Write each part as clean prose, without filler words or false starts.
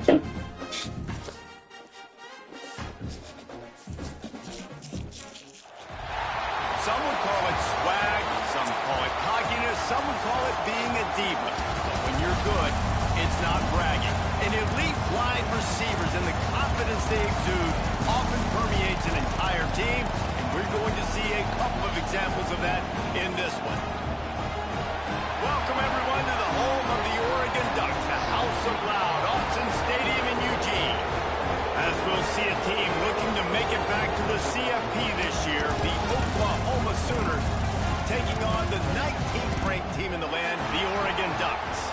Some would call it swag, some call it cockiness, some would call it being a diva. But when you're good, it's not bragging. An elite wide receivers and the confidence they exude often permeates an entire team, and we're going to see a couple of examples of that in this one. Welcome, everyone, to the home of the Oregon Ducks, the House of Loud, Autzen Stadium in Eugene. As we'll see a team looking to make it back to the CFP this year, the Oklahoma Sooners taking on the 19th ranked team in the land, the Oregon Ducks.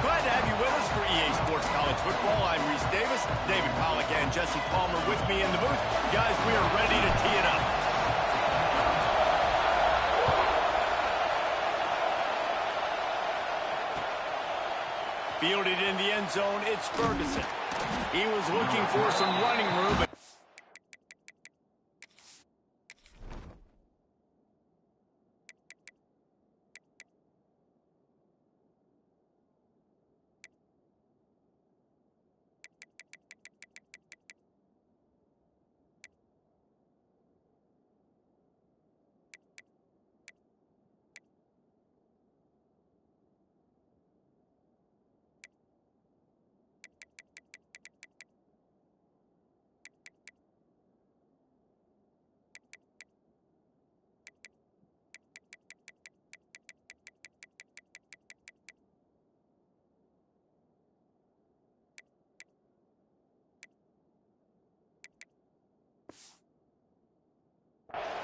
Glad to have you with us for EA Sports College Football. I'm Reese Davis, David Pollack and Jesse Palmer with me in the booth. Guys, we are ready to tee it up. Fielded in the end zone, it's Ferguson. He was looking for some running room, but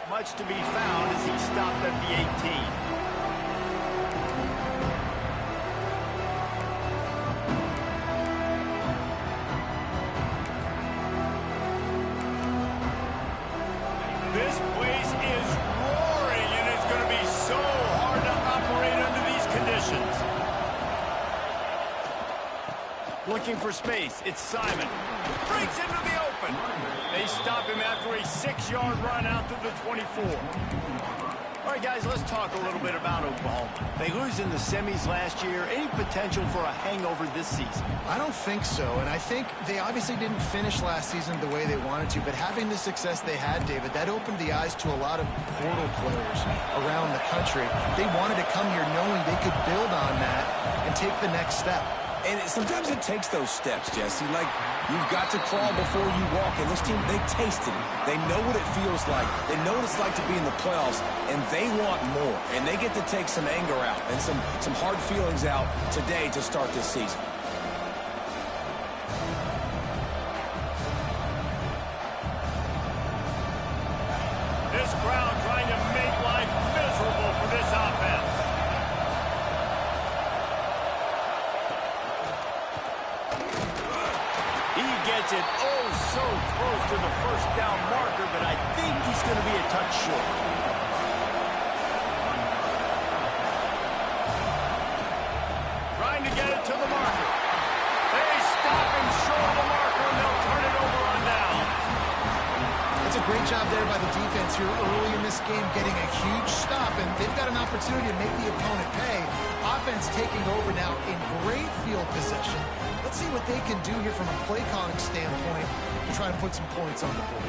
much to be found as he stopped at the 18. This place is roaring, and it's going to be so hard to operate under these conditions. Looking for space, it's Simon. Breaks into the open. They stop him after a 6-yard run out to the 24. All right, guys, let's talk a little bit about Oklahoma. They lose in the semis last year. Any potential for a hangover this season? I don't think so, and I think they obviously didn't finish last season the way they wanted to, but having the success they had, David, that opened the eyes to a lot of portal players around the country. They wanted to come here knowing they could build on that and take the next step. And sometimes it takes those steps, Jesse. Like, you've got to crawl before you walk. And this team, they tasted it. They know what it feels like. They know what it's like to be in the playoffs, and they want more. And they get to take some anger out and some hard feelings out today to start this season. This crowd trying to make life miserable for this offense. Gets it oh so close to the first down marker, but I think he's going to be a touch short. Trying to get it to the marker. They stop him short of the marker, and they'll turn it over on down. That's a great job there by the defense here early in this game, getting a huge stop, and they've got an opportunity to make the opponent pay. Offense taking over now in great field possession. Let's see what they can do here from a play calling standpoint to try to put some points on the board.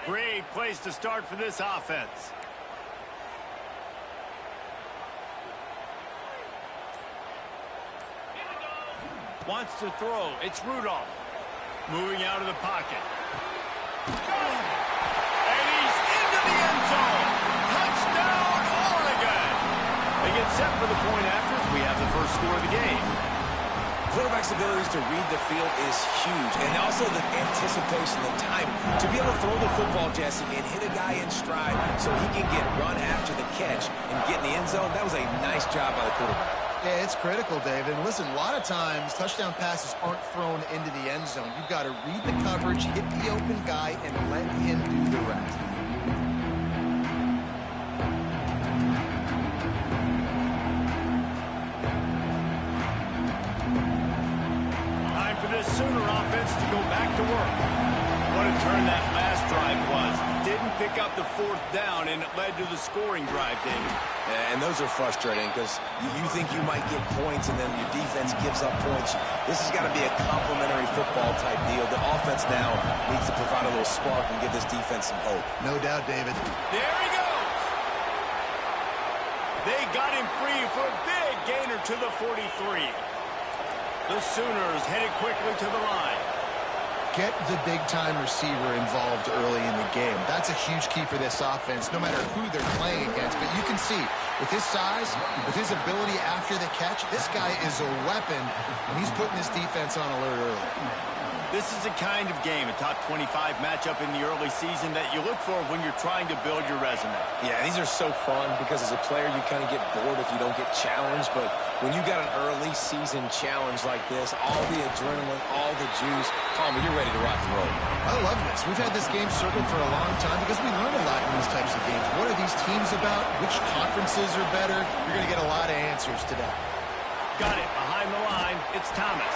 Great place to start for this offense. Wants to throw. It's Rudolph. Moving out of the pocket. And he's into the end zone. Touchdown, Oregon. They get set for the point after as we have the first score of the game. Quarterback's abilities to read the field is huge, and also the anticipation, the time to be able to throw the football, Jesse, and hit a guy in stride so he can get run after the catch and get in the end zone. That was a nice job by the quarterback. Yeah, it's critical, David. And listen, a lot of times touchdown passes aren't thrown into the end zone. You've got to read the coverage, hit the open guy, and let him do the rest. Time for this Sooner offense to go back to work. What a turn that last drive was. Didn't pick up the fourth down, and it led to the scoring drive, David. Yeah, and those are frustrating because you think you might get points and then your defense gives up points. This has got to be a complementary football type deal. The offense now needs to provide a little spark and give this defense some hope. No doubt, David. There he goes. They got him free for a big gainer to the 43. The Sooners headed quickly to the line. Get the big-time receiver involved early in the game. That's a huge key for this offense, no matter who they're playing against. But you can see, with his size, with his ability after the catch, this guy is a weapon, and he's putting his defense on alert early. This is the kind of game, a top 25 matchup in the early season, that you look for when you're trying to build your resume. Yeah, these are so fun because as a player, you kind of get bored if you don't get challenged. But when you got an early season challenge like this, all the adrenaline, all the juice, Palmer, you're ready to rock and roll. I love this. We've had this game circled for a long time because we learn a lot in these types of games. What are these teams about? Which conferences are better? You're going to get a lot of answers today. Got it. Behind the line, it's Thomas.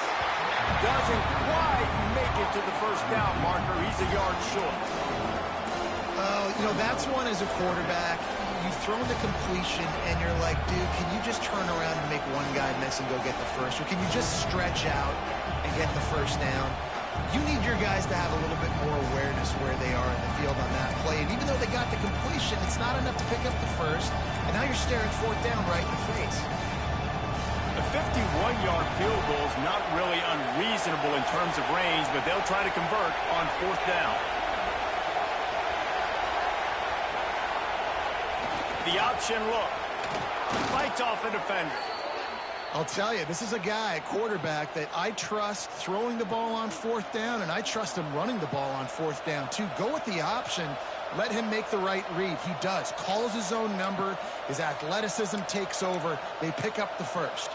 Doesn't quite make it to the first down marker. He's a yard short. You know, that's one as a quarterback. You've thrown the completion, and you're like, dude, can you just turn around and make one guy miss and go get the first? Or can you just stretch out and get the first down? You need your guys to have a little bit more awareness where they are in the field on that play. And even though they got the completion, it's not enough to pick up the first. And now you're staring fourth down right in the face. A 51-yard field goal is not really unreasonable in terms of range, but they'll try to convert on fourth down. The option look. Fights off a defender. I'll tell you, this is a guy, quarterback, that I trust throwing the ball on fourth down, and I trust him running the ball on fourth down, too. Go with the option. Let him make the right read. He does. Calls his own number. His athleticism takes over. They pick up the first.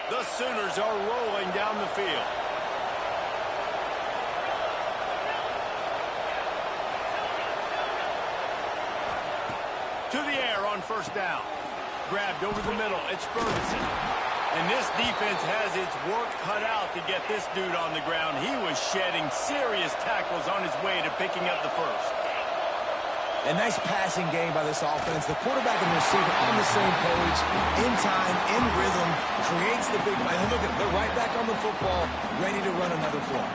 The Sooners are rolling down the field. To the air on first down. Grabbed over the middle. It's Ferguson. And this defense has its work cut out to get this dude on the ground. He was shedding serious tackles on his way to picking up the first. A nice passing game by this offense. The quarterback and the receiver on the same page, in time, in rhythm, creates the big play. And look at, they're right back on the football, ready to run another play.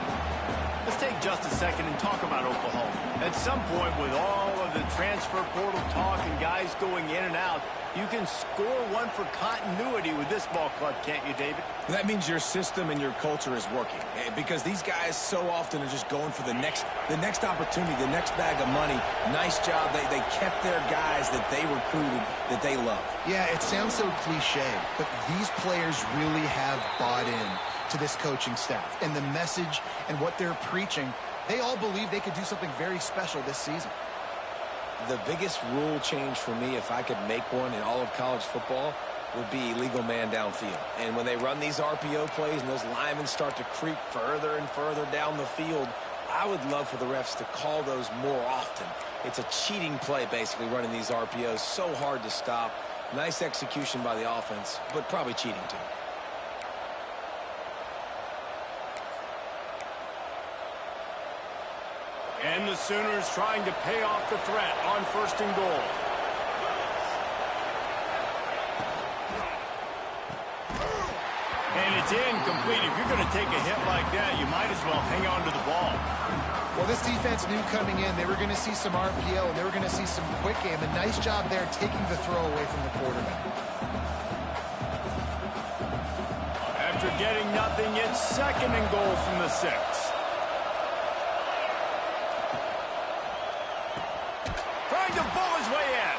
Let's take just a second and talk about Oklahoma. At some point, with all of the transfer portal talk and guys going in and out, you can score one for continuity with this ball club, can't you, David? That means your system and your culture is working, because these guys so often are just going for the next opportunity, the next bag of money. Nice job. They kept their guys that they recruited, that they love. Yeah, it sounds so cliche, but these players really have bought in to this coaching staff and the message and what they're preaching. They all believe they could do something very special this season. The biggest rule change for me, if I could make one in all of college football, would be illegal man downfield. And when they run these RPO plays and those linemen start to creep further and further down the field, I would love for the refs to call those more often. It's a cheating play, basically, running these RPOs. So hard to stop. Nice execution by the offense, but probably cheating too. And the Sooners trying to pay off the threat on first and goal. And it's incomplete. If you're going to take a hit like that, you might as well hang on to the ball. Well, this defense knew coming in they were going to see some RPO, and they were going to see some quick game. A nice job there taking the throw away from the quarterback. After getting nothing, it's second and goal from the 6. Trying to bull his way in.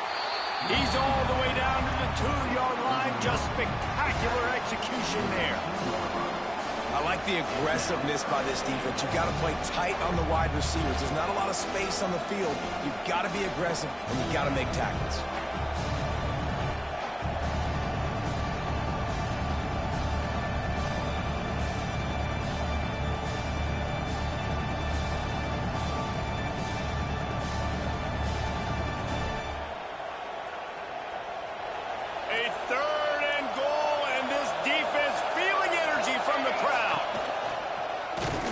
He's all the way down to the 2-yard line. Just spectacular execution there. I like the aggressiveness by this defense. You've got to play tight on the wide receivers. There's not a lot of space on the field. You've got to be aggressive, and you've got to make tackles. A third and goal, and this defense feeling energy from the crowd.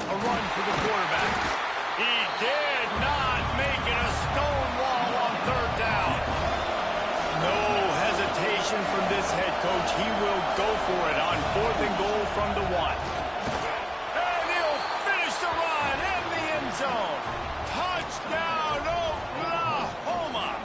A run for the quarterback. He did not make it. A stone wall this head coach, he will go for it on 4th and goal from the 1. And he'll finish the run in the end zone. Touchdown, Oklahoma!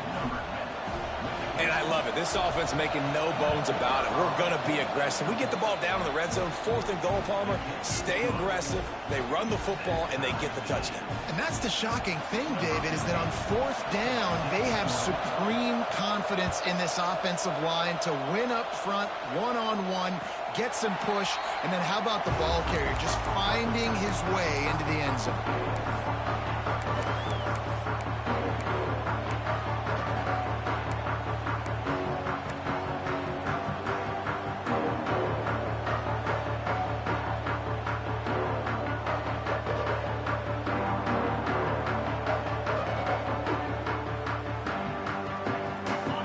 And I love it. This offense making no bones about it. We're going to be aggressive. We get the ball down in the red zone, 4th and goal, Palmer. Stay aggressive. They run the football, and they get the touchdown. And that's the shocking thing, David, is that on 4th down, they have supreme confidence in this offensive line to win up front, one-on-one, get some push, and then how about the ball carrier just finding his way into the end zone?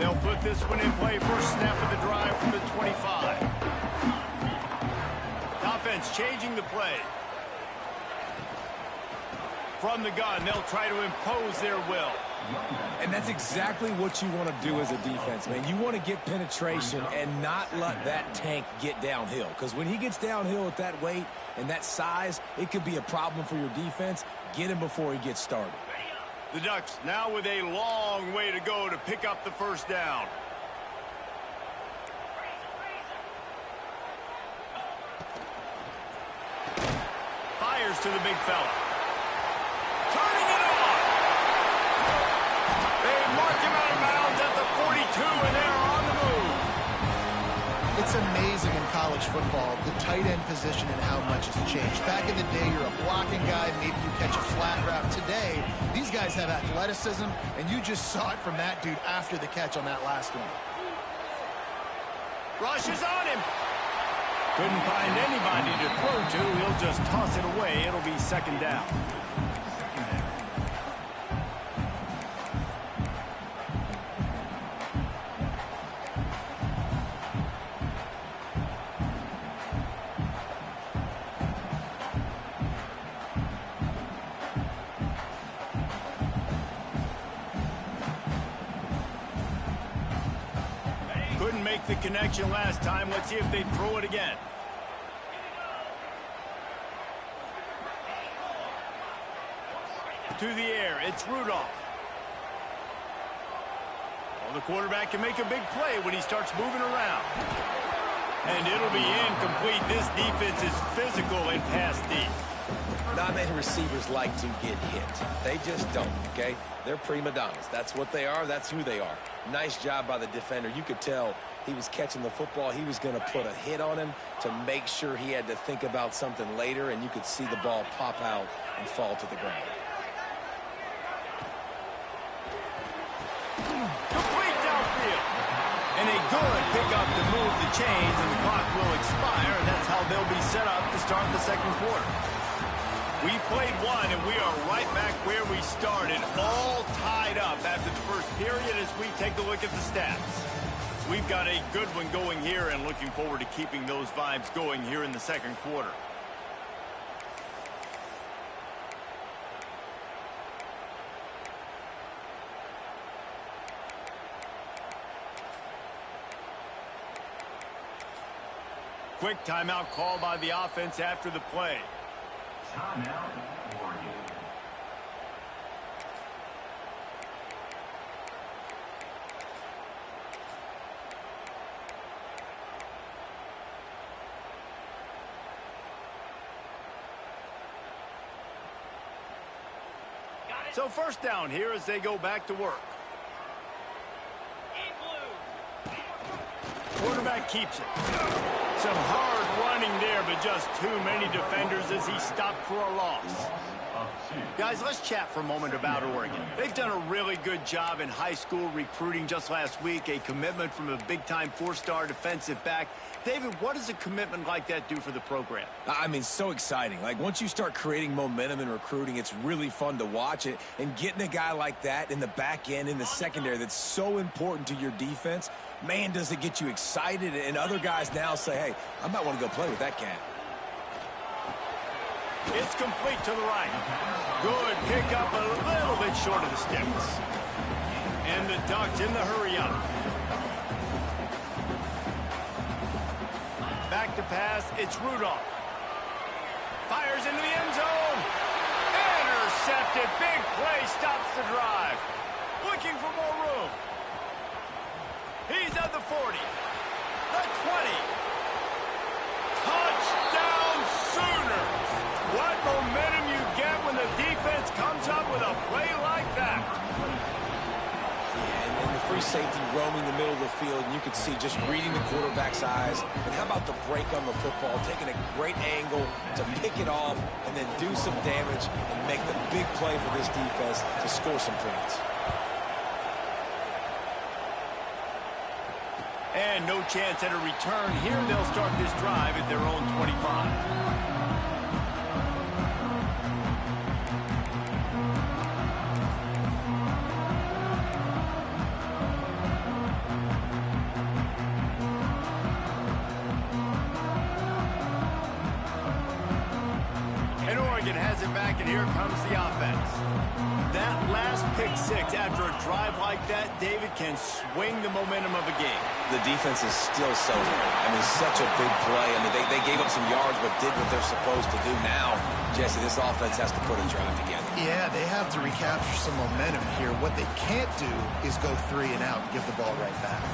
They'll put this one in play. First snap of the drive from the 25. Offense changing the play. From the gun, they'll try to impose their will. And that's exactly what you want to do as a defense, man. You want to get penetration and not let that tank get downhill. Because when he gets downhill at that weight and that size, it could be a problem for your defense. Get him before he gets started. The Ducks now with a long way to go to pick up the first down. Fires to the big fella. Turning it on. They mark him out of bounds at the 42, and they're on the move. It's amazing in college football, the tight end position and how much has changed. Back in the day, you're a blocking guy, maybe you catch a flat route. Today, these guys have athleticism, and you just saw it from that dude after the catch on that last one. Rush is on him. Couldn't find anybody to throw to. He'll just toss it away. It'll be second down. Couldn't make the connection last time. Let's see if they throw it again. To the air, it's Rudolph. Well, the quarterback can make a big play when he starts moving around. And it'll be incomplete. This defense is physical and pass deep. Not many receivers like to get hit. They just don't, okay? They're prima donnas. That's what they are. That's who they are. Nice job by the defender. You could tell he was catching the football. He was going to put a hit on him to make sure he had to think about something later, and you could see the ball pop out and fall to the ground. Complete downfield. And a good pickup to move the chains, and the clock will expire, and that's how they'll be set up to start the second quarter. We played one, and we are right back where we started, all tied up after the first period as we take a look at the stats. We've got a good one going here, and looking forward to keeping those vibes going here in the second quarter. Quick timeout call by the offense after the play. Timeout, Oregon. So first down here as they go back to work. Quarterback keeps it. Some hard running there, but just too many defenders as he stopped for a loss. Guys, let's chat for a moment about Oregon. They've done a really good job in high school recruiting. Just last week, a commitment from a big-time four-star defensive back. David, what does a commitment like that do for the program? I mean, so exciting. Like, once you start creating momentum in recruiting, it's really fun to watch it. And getting a guy like that in the back end, in the secondary, that's so important to your defense, man, does it get you excited. And other guys now say, hey, I might want to go play with that cat. It's complete to the right. Good pickup, a little bit short of the sticks. And the Ducks in the hurry up. pass. It's Rudolph. Fires into the end zone. Intercepted. Big play stops the drive. Looking for more room. He's at the 40. The 20. Touchdown Sooners. What momentum you get when the defense comes up with a play like that. Yeah, and the free safety roaming the middle of the field, and you can see just reading the quarterback's eyes. And how about the break on the football, taking a great angle to pick it off and then do some damage and make the big play for this defense to score some points. And no chance at a return here. They'll start this drive at their own 25. And Oregon has it back, and here comes the offense. That last pick six after a drive like that, David, can swing the momentum of a game. The defense is still so good. I mean, such a big play. I mean, they gave up some yards but did what they're supposed to do. Now, Jesse, this offense has to put a drive together. Yeah, they have to recapture some momentum here. What they can't do is go 3 and out and give the ball right back.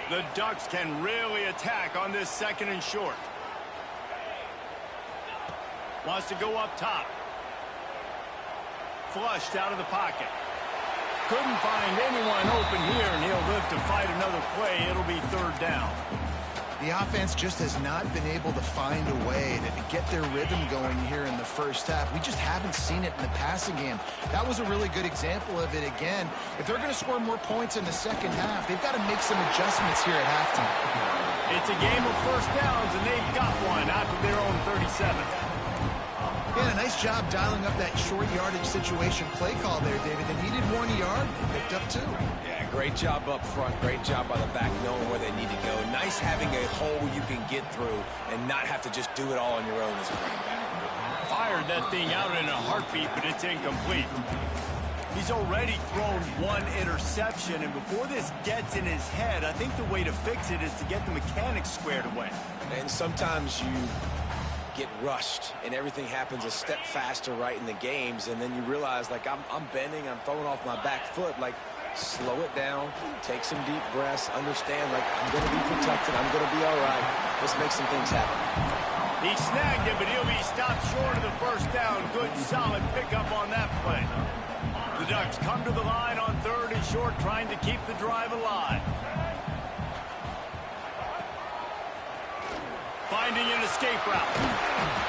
The Ducks can really attack on this 2nd and short. Wants to go up top. Flushed out of the pocket. Couldn't find anyone open here, and he'll live to fight another play. It'll be 3rd down. The offense just has not been able to find a way to get their rhythm going here in the first half. We just haven't seen it in the passing game. That was a really good example of it again. If they're going to score more points in the second half, they've got to make some adjustments here at halftime. It's a game of first downs, and they've got one out to their own 37. Yeah, a nice job dialing up that short yardage situation play call there, David. They needed 1 yard. They picked up 2. Yeah, great job up front. Great job by the back knowing where they need to go. Nice having a hole you can get through and not have to just do it all on your own as a running back. Fired that thing out in a heartbeat, but it's incomplete. He's already thrown 1 interception, and before this gets in his head, I think the way to fix it is to get the mechanics squared away. And sometimes you get rushed and everything happens a step faster right in the games, and then you realize, like, I'm bending, I'm throwing off my back foot. Like, slow it down, take some deep breaths, understand, like, I'm going to be protected, I'm going to be all right. Let's make some things happen. He snagged it, but he'll be stopped short of the 1st down. Good, solid pickup on that play. The Ducks come to the line on 3rd and short, trying to keep the drive alive. Finding an escape route.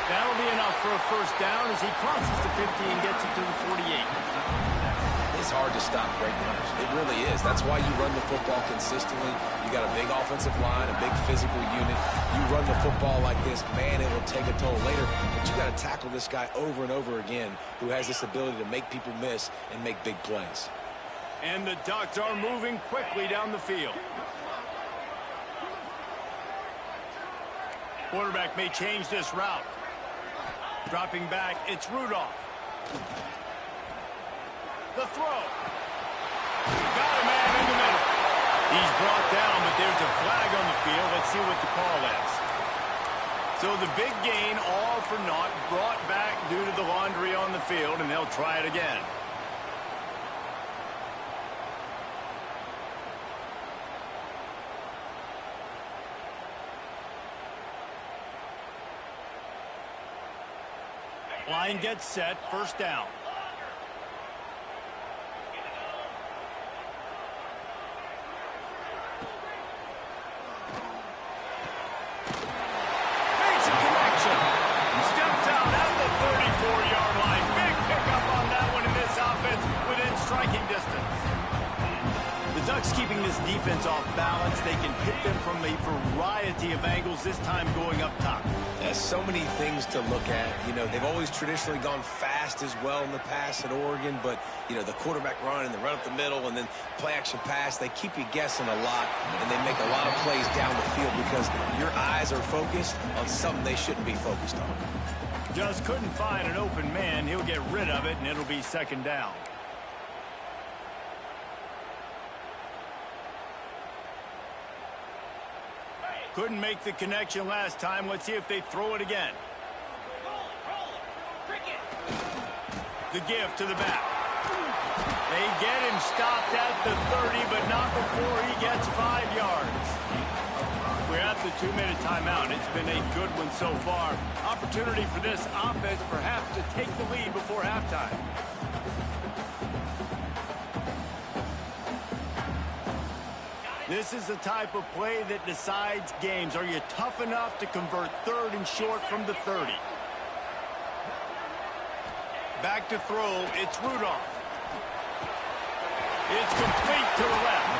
That'll be enough for a 1st down as he crosses the 50 and gets it to the 48. It's hard to stop great runners. It really is. That's why you run the football consistently. You got a big offensive line, a big physical unit. You run the football like this, man, it will take a toll later. But you got to tackle this guy over and over again who has this ability to make people miss and make big plays. And the Ducks are moving quickly down the field. Quarterback may change this route. Dropping back, it's Rudolph. The throw. Got a man in the middle. He's brought down, but there's a flag on the field. Let's see what the call is. So the big gain, all for naught, brought back due to the laundry on the field, and they'll try it again. Line gets set, 1st down. Makes a connection. Steps out at the 34-yard line. Big pickup on that one in this offense within striking distance. The Ducks keeping this defense off balance. They can hit them from a variety of angles, this time going up top. There's so many things to look at. You know, they've always traditionally gone fast as well in the past at Oregon, but, you know, the quarterback run and the run up the middle and then play-action pass, they keep you guessing a lot, and they make a lot of plays down the field because your eyes are focused on something they shouldn't be focused on. Just couldn't find an open man. He'll get rid of it, and it'll be 2nd down. Couldn't make the connection last time. Let's see if they throw it again. The give to the back. They get him stopped at the 30, but not before he gets 5 yards. We're at the 2-minute timeout. It's been a good one so far. Opportunity for this offense perhaps to take the lead before halftime. This is the type of play that decides games. Are you tough enough to convert 3rd and short from the 30? Back to throw, it's Rudolph. It's complete to the left.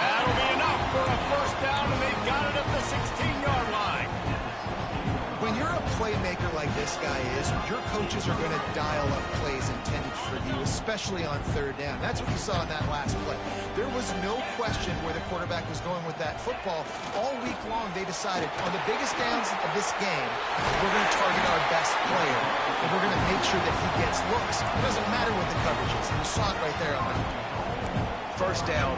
That'll be enough for a first down, and they've got it at the 16-yard line. When you're a playmaker like this guy is, your coaches are going to dial up plays intended for you, especially on 3rd down. That's what you saw in that last play. There was no question where the quarterback was going with that football. All week long, they decided on the biggest downs of this game, we're going to target our best player, and we're going to make sure that he gets looks. It doesn't matter what the coverage is. And you saw it right there on that. First down,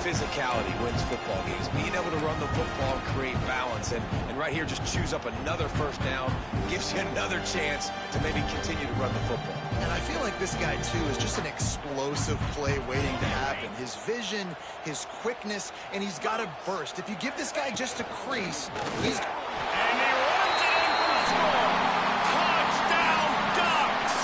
physicality wins football games. Being able to run the football and create balance. And right here, just choose up another first down. Gives you another chance to maybe continue to run the football. And I feel like this guy, too, is just an explosive play waiting to happen. His vision, his quickness, and he's got a burst. If you give this guy just a crease, he's... And he runs it in for the score. Touchdown, Ducks!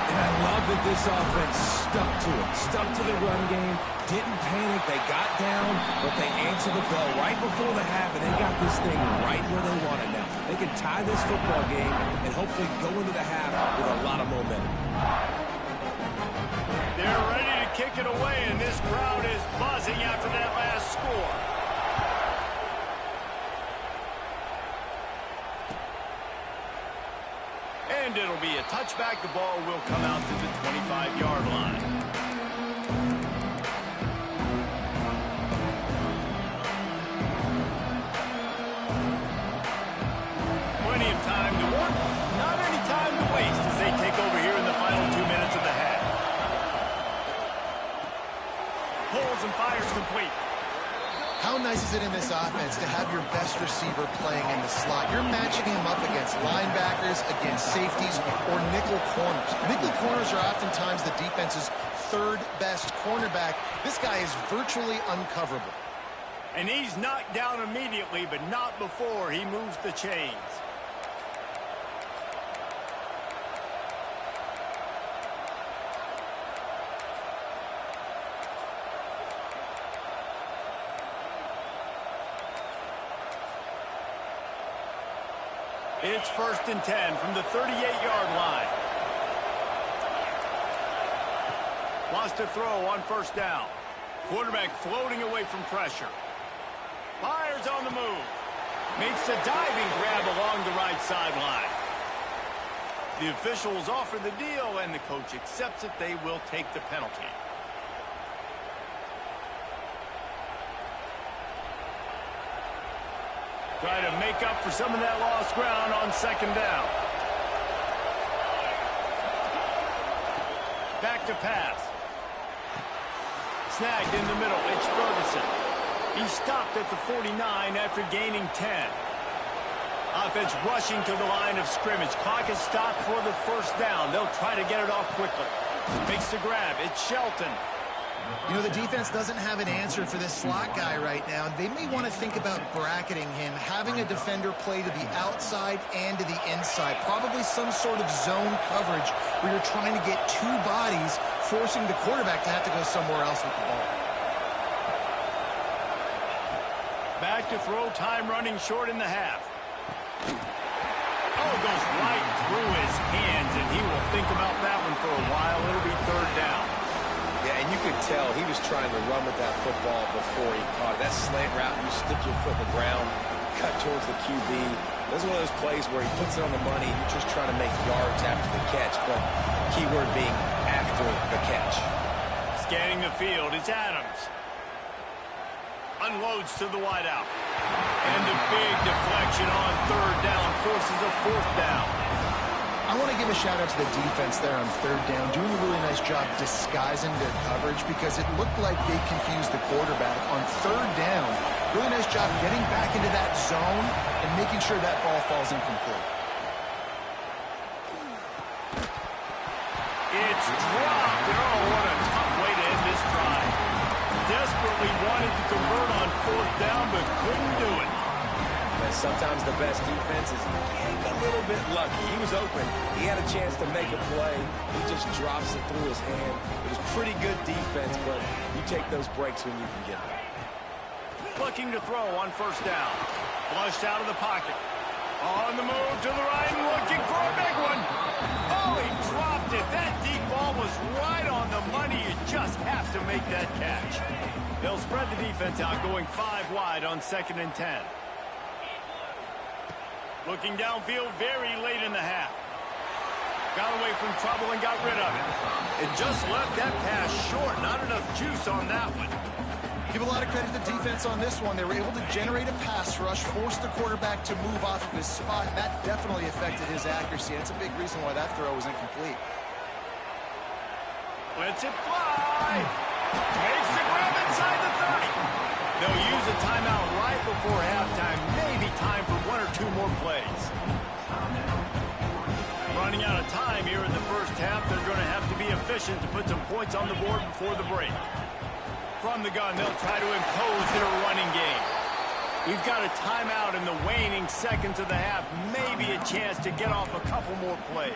And I love that this offense stuck to it. Stuck to the run game. Didn't panic. They got down, but they answered the bell right before the half, and they got this thing right where they want it now. They can tie this football game and hopefully go into the half with a lot of momentum. They're ready to kick it away, and this crowd is buzzing after that last score. And it'll be a touchback. The ball will come out to the 25-yard line. Plenty of time to work, not any time to waste as they take over here in the final 2 minutes of the half. Pulls and fires complete. How nice is it in this offense to have your best receiver playing in the slot? You're matching him up against linebackers, against safeties, or nickel corners. Nickel corners are oftentimes the defense's 3rd best cornerback. This guy is virtually uncoverable. And he's knocked down immediately, but not before he moves the chains. It's 1st and 10 from the 38-yard line. Wants to throw on 1st down. Quarterback floating away from pressure. Fires on the move. Makes a diving grab along the right sideline. The officials offer the deal, and the coach accepts it. They will take the penalty. Try to make up for some of that lost ground on 2nd down. Back to pass. Snagged in the middle. It's Ferguson. He stopped at the 49 after gaining 10. Offense rushing to the line of scrimmage. Clock is stopped for the 1st down. They'll try to get it off quickly. Makes the grab. It's Shelton. You know, the defense doesn't have an answer for this slot guy right now. They may want to think about bracketing him, having a defender play to the outside and to the inside. Probably some sort of zone coverage where you're trying to get 2 bodies, forcing the quarterback to have to go somewhere else with the ball. Back to throw, time running short in the half. Oh, it goes right through his hands, and he will think about that one for a while. It'll be 3rd down. Yeah, and you could tell he was trying to run with that football before he caught it. That slant route, you stick your foot in the ground, cut towards the QB. This is one of those plays where he puts it on the money. You're just trying to make yards after the catch, but keyword being after the catch. Scanning the field, it's Adams. Unloads to the wideout. And a big deflection on 3rd down forces a 4th down. I want to give a shout-out to the defense there on 3rd down, doing a really nice job disguising their coverage because it looked like they confused the quarterback. On 3rd down, Really nice job getting back into that zone and making sure that ball falls incomplete. It's dropped. Oh, what a tough way to end this drive. Desperately wanted to convert on 4th down, but couldn't do it. And sometimes the best defense is getting a little bit lucky. He was open. He had a chance to make a play. He just drops it through his hand. It was pretty good defense, but you take those breaks when you can get them. Looking to throw on 1st down. Flushed out of the pocket. On the move to the right, looking for a big one. Oh, he dropped it. That deep ball was right on the money. You just have to make that catch. They'll spread the defense out, going 5 wide on 2nd and 10. Looking downfield very late in the half. Got away from trouble and got rid of it. It just left that pass short. Not enough juice on that one. Give a lot of credit to the defense on this one. They were able to generate a pass rush, force the quarterback to move off of his spot. That definitely affected his accuracy. That's a big reason why that throw was incomplete. Lets it fly. Makes the grab inside the 30. They'll use a timeout right before halftime. Maybe time for 1 or 2 more plays. Running out of time here in the 1st half. They're going to have to be efficient to put some points on the board before the break. From the gun, they'll try to impose their running game. We've got a timeout in the waning seconds of the half. Maybe a chance to get off a couple more plays.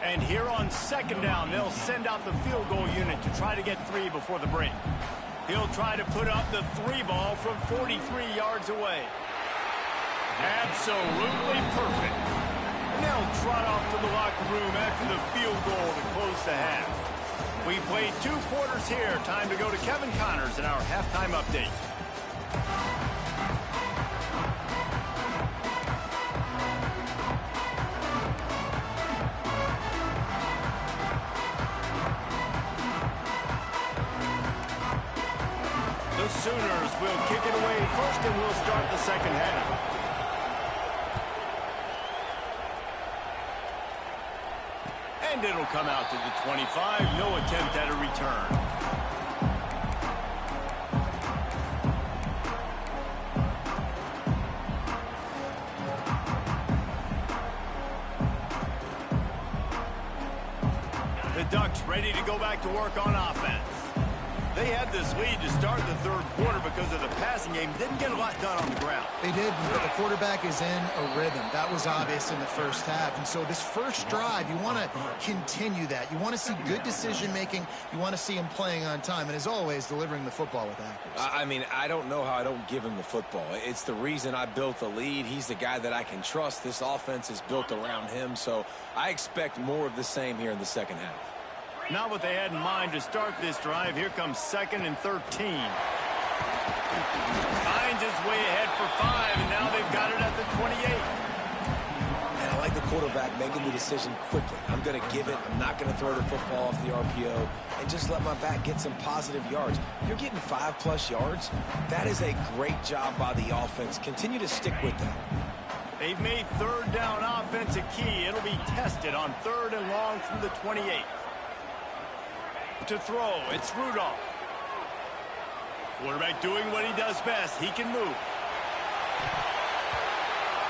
And here on 2nd down, they'll send out the field goal unit to try to get 3 before the break. He'll try to put up the 3 ball from 43 yards away. Absolutely perfect. And they'll trot off to the locker room after the field goal to close the half. We played 2 quarters here. Time to go to Kevin Connors in our halftime update. The Sooners will kick it away first, and we'll start the 2nd half. And it'll come out to the 25. No attempt at a return. The Ducks ready to go back to work on offense. They had this lead to start the 3rd quarter because of the passing game. Didn't get a lot done on the ground. They did, but the quarterback is in a rhythm. That was obvious in the 1st half. And so this first drive, you want to continue that. You want to see good decision-making. You want to see him playing on time. And as always, delivering the football with accuracy. I mean, I don't know how I don't give him the football. It's the reason I built the lead. He's the guy that I can trust. This offense is built around him. So I expect more of the same here in the 2nd half. Not what they had in mind to start this drive. Here comes 2nd and 13. Finds his way ahead for 5, and now they've got it at the 28. And I like the quarterback making the decision quickly. I'm going to give it. I'm not going to throw the football off the RPO and just let my back get some positive yards. You're getting 5+ yards. That is a great job by the offense. Continue to stick with that. They've made 3rd down offense a key. It'll be tested on 3rd and long from the 28. To throw, it's Rudolph. Quarterback doing what he does best. He can move.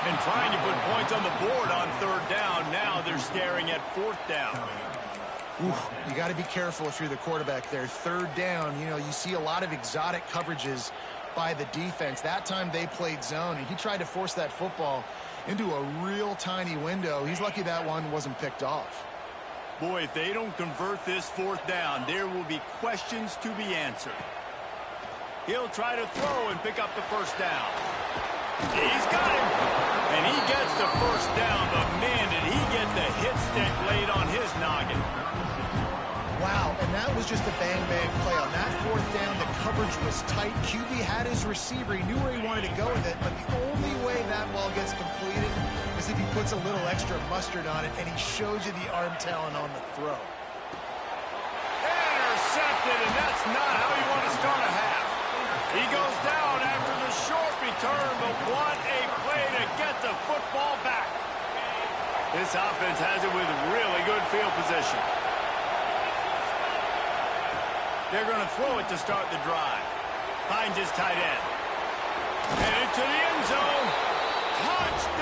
And trying to put points on the board on 3rd down. Now they're staring at 4th down. Oof, you got to be careful if you're the quarterback there. 3rd down, you know, you see a lot of exotic coverages by the defense. That time they played zone, and he tried to force that football into a real tiny window. He's lucky that one wasn't picked off. Boy, if they don't convert this 4th down, there will be questions to be answered. He'll try to throw and pick up the 1st down. He's got him. And he gets the 1st down, but man, did he get the hit stick laid on his noggin. Wow, and that was just a bang-bang play. On that 4th down, the coverage was tight. QB had his receiver. He knew where he wanted to go with it, but the only way that ball gets completed is if he puts a little extra mustard on it, and he shows you the arm talent on the throw. Intercepted, and that's not how you want to start a half. He goes down after the short return, but what a play to get the football back. This offense has it with really good field position. They're going to throw it to start the drive. Finds his tight end. Headed to the end zone. Touchdown!